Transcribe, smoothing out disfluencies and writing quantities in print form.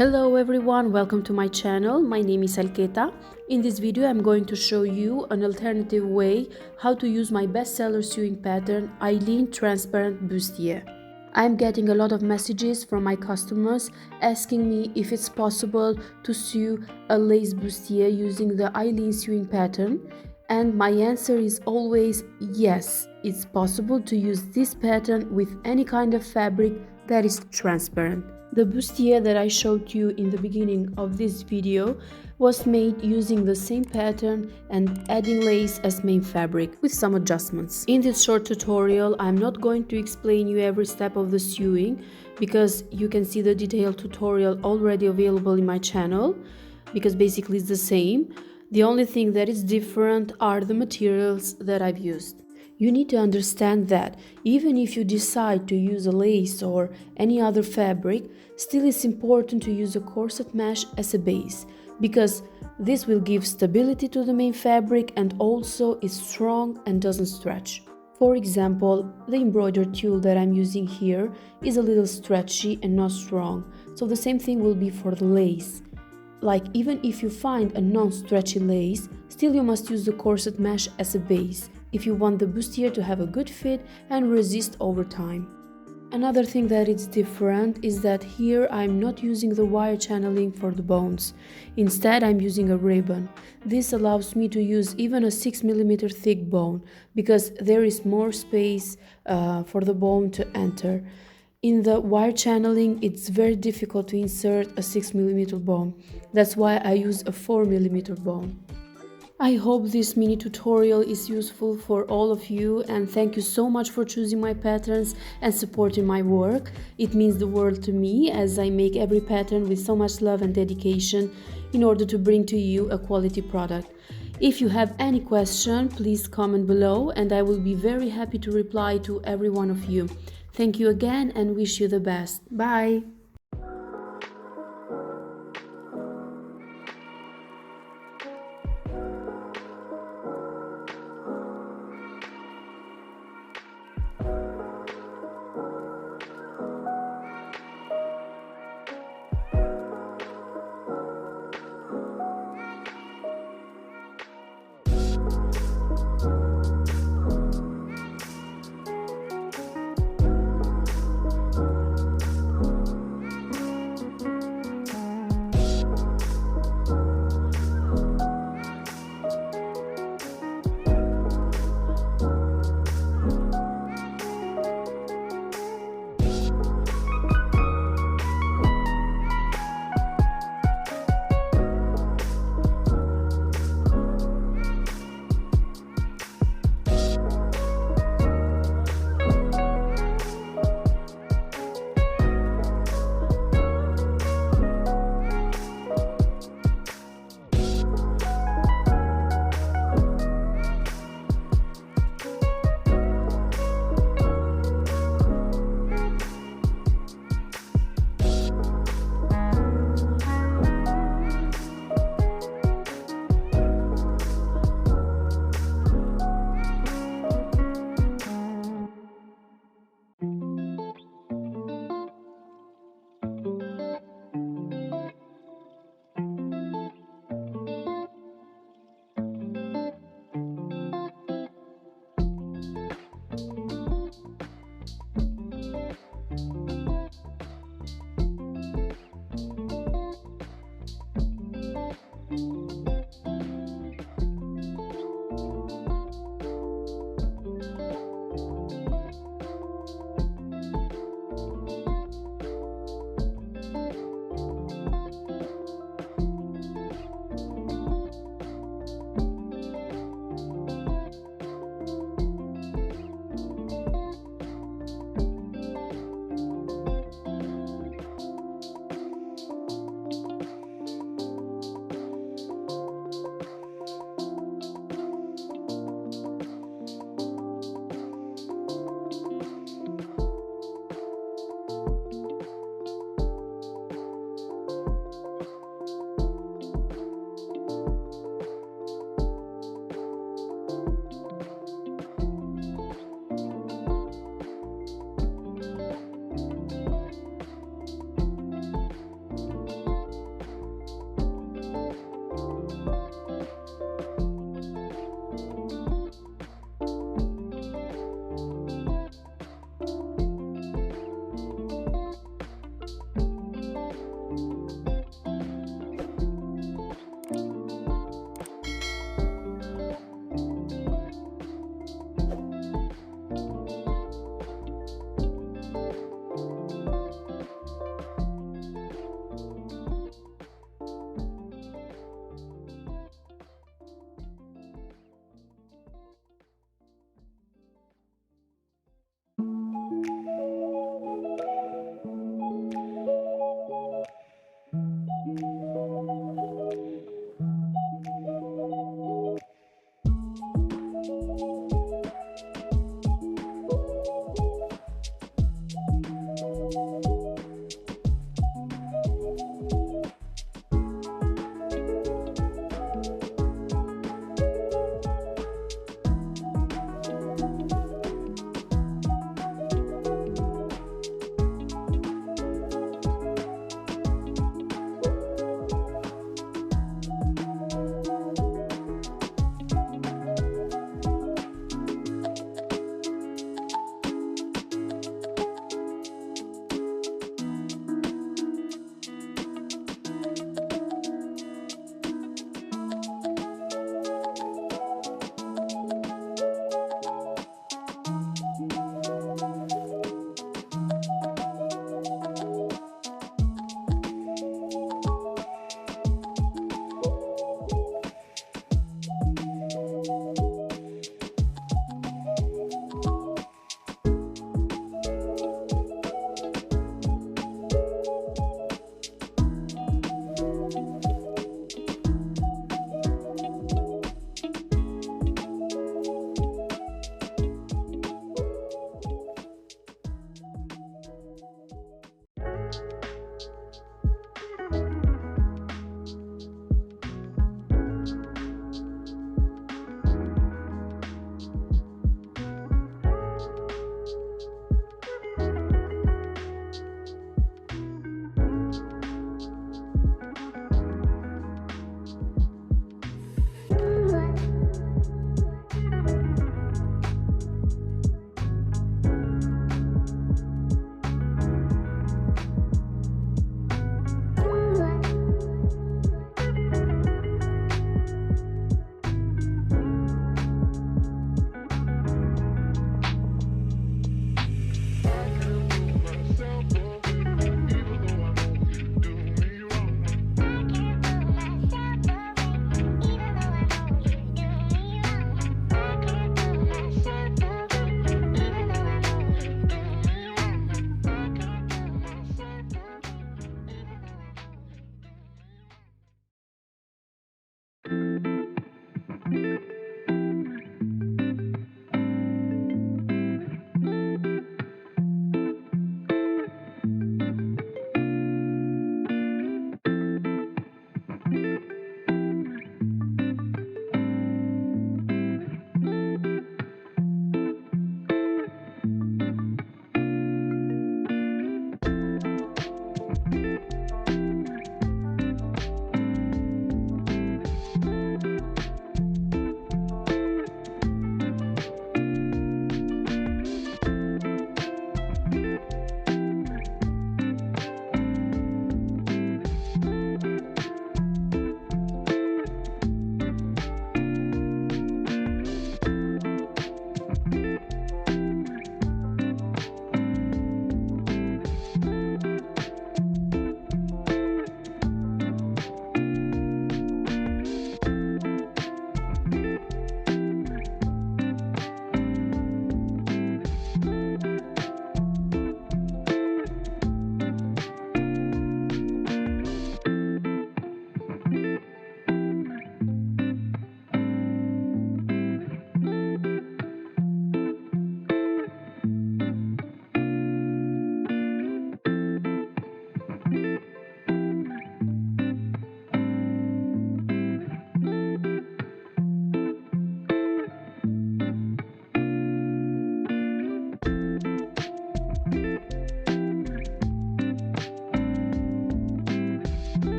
Hello everyone, welcome to my channel. My name is Alketa. In this video I'm going to show you an alternative way how to use my bestseller sewing pattern, Eileen Transparent Bustier. I'm getting a lot of messages from my customers asking me if it's possible to sew a lace bustier using the Eileen sewing pattern, and my answer is always yes, it's possible to use this pattern with any kind of fabric that is transparent. The bustier that I showed you in the beginning of this video was made using the same pattern and adding lace as main fabric with some adjustments. In this short tutorial, I'm not going to explain you every step of the sewing because you can see the detailed tutorial already available in my channel, because basically it's the same. The only thing that is different are the materials that I've used. You need to understand that even if you decide to use a lace or any other fabric, still it's important to use a corset mesh as a base, because this will give stability to the main fabric and also is strong and doesn't stretch. For example, the embroidery tulle that I'm using here is a little stretchy and not strong, so the same thing will be for the lace. Like, even if you find a non-stretchy lace, still you must use the corset mesh as a base if you want the bustier to have a good fit and resist over time. Another thing that is different is that here I'm not using the wire channeling for the bones. Instead, I'm using a ribbon. This allows me to use even a 6 mm thick bone because there is more space for the bone to enter. In the wire channeling, it's very difficult to insert a 6 mm bone. That's why I use a 4 mm bone. I hope this mini tutorial is useful for all of you, and thank you so much for choosing my patterns and supporting my work. It means the world to me, as I make every pattern with so much love and dedication in order to bring to you a quality product. If you have any question, please comment below and I will be very happy to reply to every one of you. Thank you again and wish you the best. Bye!